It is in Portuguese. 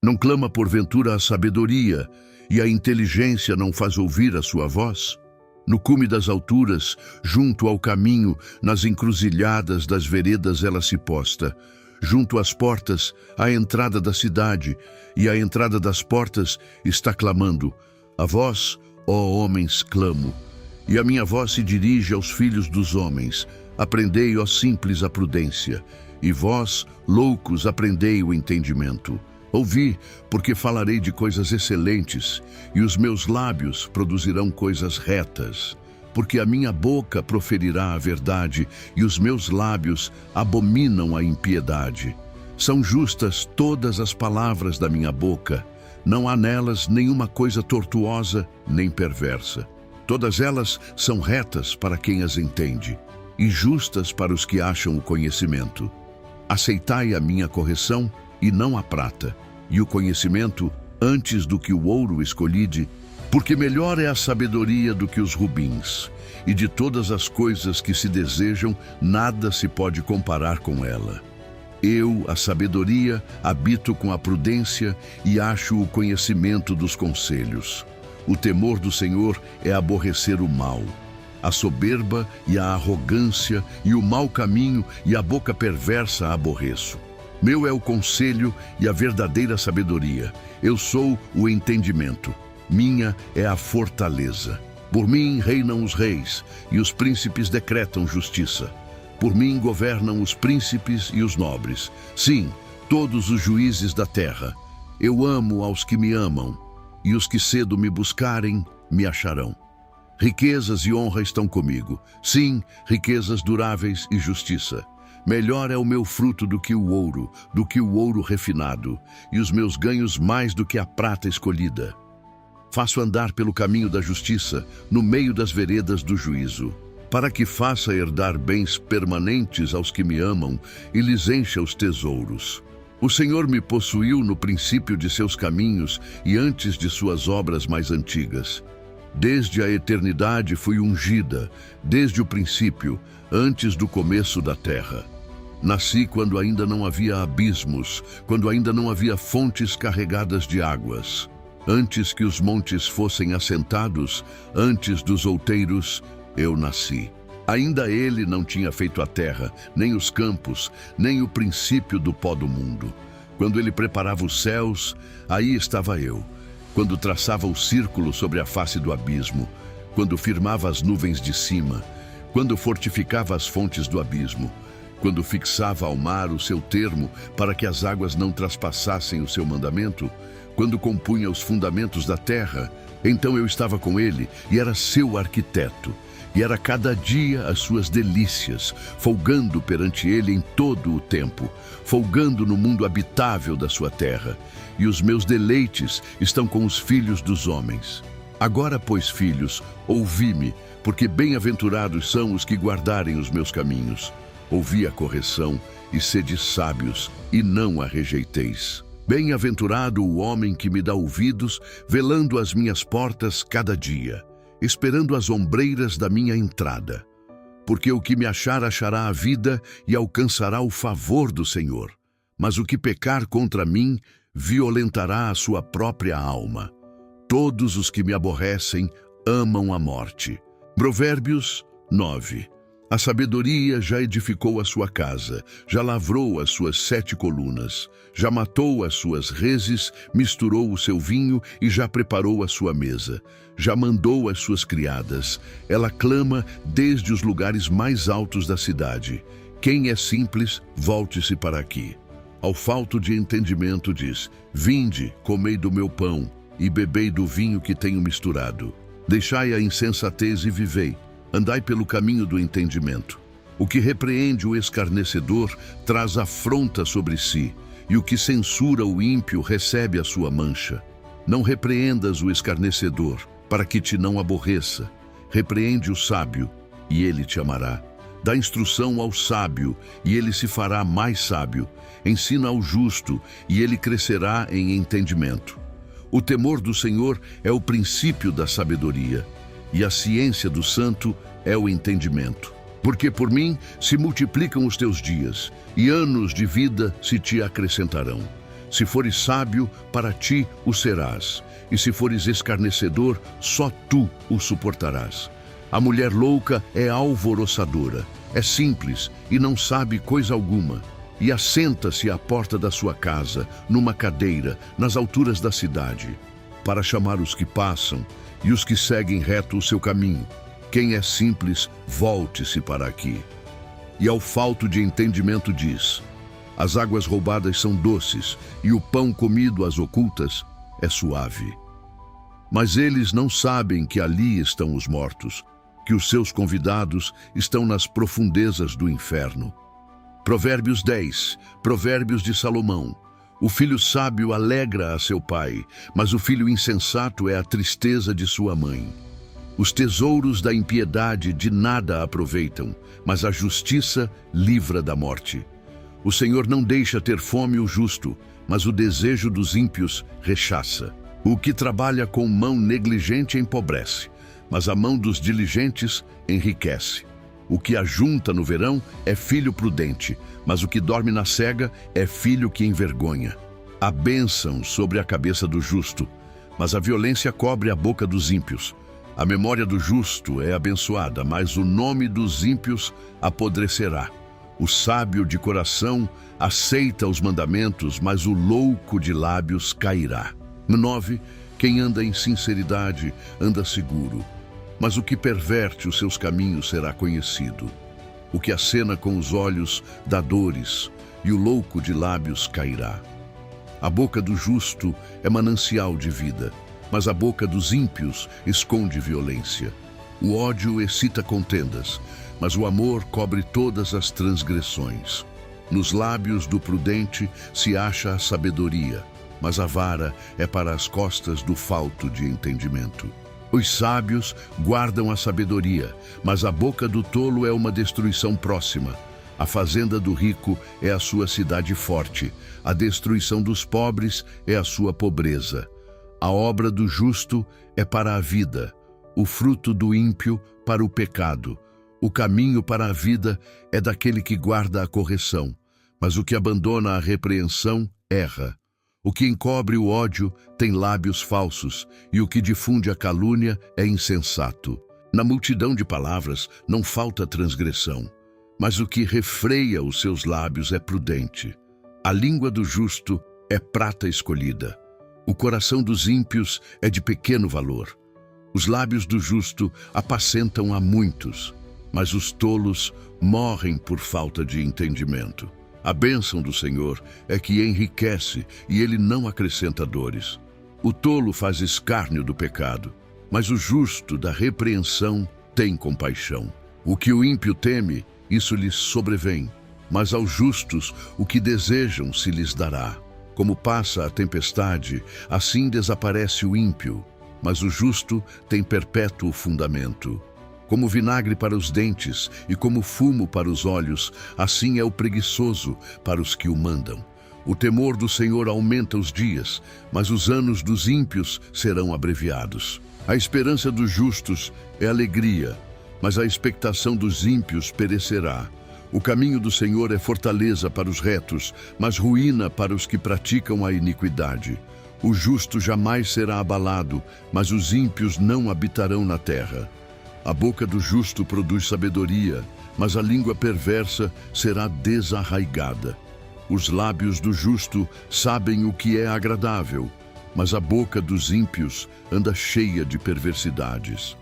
Não clama porventura a sabedoria, e a inteligência não faz ouvir a sua voz? No cume das alturas, junto ao caminho, nas encruzilhadas das veredas ela se posta. Junto às portas, à entrada da cidade, e à entrada das portas está clamando: a vós, ó homens, clamo. E a minha voz se dirige aos filhos dos homens: aprendei, ó simples, a prudência, e vós, loucos, aprendei o entendimento. Ouvi, porque falarei de coisas excelentes, e os meus lábios produzirão coisas retas. Porque a minha boca proferirá a verdade, e os meus lábios abominam a impiedade. São justas todas as palavras da minha boca, não há nelas nenhuma coisa tortuosa nem perversa. Todas elas são retas para quem as entende, e justas para os que acham o conhecimento. Aceitai a minha correção, e não a prata, e o conhecimento antes do que o ouro escolhide, porque melhor é a sabedoria do que os rubins, e de todas as coisas que se desejam, nada se pode comparar com ela. Eu, a sabedoria, habito com a prudência e acho o conhecimento dos conselhos. O temor do Senhor é aborrecer o mal. A soberba e a arrogância e o mau caminho e a boca perversa aborreço. Meu é o conselho e a verdadeira sabedoria. Eu sou o entendimento. Minha é a fortaleza. Por mim reinam os reis, e os príncipes decretam justiça. Por mim governam os príncipes e os nobres. Sim, todos os juízes da terra. Eu amo aos que me amam, e os que cedo me buscarem, me acharão. Riquezas e honra estão comigo. Sim, riquezas duráveis e justiça. Melhor é o meu fruto do que o ouro refinado, e os meus ganhos mais do que a prata escolhida. Faço andar pelo caminho da justiça, no meio das veredas do juízo, para que faça herdar bens permanentes aos que me amam e lhes encha os tesouros. O Senhor me possuiu no princípio de seus caminhos e antes de suas obras mais antigas. Desde a eternidade fui ungida, desde o princípio, antes do começo da terra. Nasci quando ainda não havia abismos, quando ainda não havia fontes carregadas de águas. Antes que os montes fossem assentados, antes dos outeiros, eu nasci. Ainda ele não tinha feito a terra, nem os campos, nem o princípio do pó do mundo. Quando ele preparava os céus, aí estava eu. Quando traçava o círculo sobre a face do abismo, quando firmava as nuvens de cima, quando fortificava as fontes do abismo, quando fixava ao mar o seu termo para que as águas não traspassassem o seu mandamento, quando compunha os fundamentos da terra, então eu estava com ele e era seu arquiteto, e era cada dia as suas delícias, folgando perante ele em todo o tempo, folgando no mundo habitável da sua terra, e os meus deleites estão com os filhos dos homens. Agora, pois, filhos, ouvi-me, porque bem-aventurados são os que guardarem os meus caminhos. Ouvi a correção e sede sábios, e não a rejeiteis. Bem-aventurado o homem que me dá ouvidos, velando as minhas portas cada dia, esperando as ombreiras da minha entrada. Porque o que me achar achará a vida e alcançará o favor do Senhor. Mas o que pecar contra mim, violentará a sua própria alma. Todos os que me aborrecem amam a morte. Provérbios 9. A sabedoria já edificou a sua casa, já lavrou as suas 7 colunas, já matou as suas reses, misturou o seu vinho e já preparou a sua mesa. Já mandou as suas criadas. Ela clama desde os lugares mais altos da cidade. Quem é simples, volte-se para aqui. Ao falto de entendimento diz: vinde, comei do meu pão e bebei do vinho que tenho misturado. Deixai a insensatez e vivei. Andai pelo caminho do entendimento. O que repreende o escarnecedor traz afronta sobre si, e o que censura o ímpio recebe a sua mancha. Não repreendas o escarnecedor, para que te não aborreça. Repreende o sábio, e ele te amará. Dá instrução ao sábio, e ele se fará mais sábio. Ensina ao justo, e ele crescerá em entendimento. O temor do Senhor é o princípio da sabedoria, e a ciência do santo é o entendimento. Porque por mim se multiplicam os teus dias, e anos de vida se te acrescentarão. Se fores sábio, para ti o serás, e se fores escarnecedor, só tu o suportarás. A mulher louca é alvoroçadora, é simples e não sabe coisa alguma, e assenta-se à porta da sua casa, numa cadeira, nas alturas da cidade, para chamar os que passam e os que seguem reto o seu caminho. Quem é simples, volte-se para aqui. E ao falto de entendimento diz: as águas roubadas são doces, e o pão comido às ocultas é suave. Mas eles não sabem que ali estão os mortos, que os seus convidados estão nas profundezas do inferno. Provérbios 10, Provérbios de Salomão. O filho sábio alegra a seu pai, mas o filho insensato é a tristeza de sua mãe. Os tesouros da impiedade de nada aproveitam, mas a justiça livra da morte. O Senhor não deixa ter fome o justo, mas o desejo dos ímpios rechaça. O que trabalha com mão negligente empobrece, mas a mão dos diligentes enriquece. O que ajunta no verão é filho prudente, mas o que dorme na cega é filho que envergonha. Há bênção sobre a cabeça do justo, mas a violência cobre a boca dos ímpios. A memória do justo é abençoada, mas o nome dos ímpios apodrecerá. O sábio de coração aceita os mandamentos, mas o louco de lábios cairá. 9. Quem anda em sinceridade anda seguro, mas o que perverte os seus caminhos será conhecido. O que acena com os olhos dá dores, e o louco de lábios cairá. A boca do justo é manancial de vida, mas a boca dos ímpios esconde violência. O ódio excita contendas, mas o amor cobre todas as transgressões. Nos lábios do prudente se acha a sabedoria, mas a vara é para as costas do falto de entendimento. Os sábios guardam a sabedoria, mas a boca do tolo é uma destruição próxima. A fazenda do rico é a sua cidade forte, a destruição dos pobres é a sua pobreza. A obra do justo é para a vida, o fruto do ímpio para o pecado. O caminho para a vida é daquele que guarda a correção, mas o que abandona a repreensão erra. O que encobre o ódio tem lábios falsos, e o que difunde a calúnia é insensato. Na multidão de palavras não falta transgressão, mas o que refreia os seus lábios é prudente. A língua do justo é prata escolhida. O coração dos ímpios é de pequeno valor. Os lábios do justo apacentam a muitos, mas os tolos morrem por falta de entendimento. A bênção do Senhor é que enriquece e ele não acrescenta dores. O tolo faz escárnio do pecado, mas o justo da repreensão tem compaixão. O que o ímpio teme, isso lhes sobrevém, mas aos justos o que desejam se lhes dará. Como passa a tempestade, assim desaparece o ímpio, mas o justo tem perpétuo fundamento. Como vinagre para os dentes e como fumo para os olhos, assim é o preguiçoso para os que o mandam. O temor do Senhor aumenta os dias, mas os anos dos ímpios serão abreviados. A esperança dos justos é alegria, mas a expectação dos ímpios perecerá. O caminho do Senhor é fortaleza para os retos, mas ruína para os que praticam a iniquidade. O justo jamais será abalado, mas os ímpios não habitarão na terra. A boca do justo produz sabedoria, mas a língua perversa será desarraigada. Os lábios do justo sabem o que é agradável, mas a boca dos ímpios anda cheia de perversidades.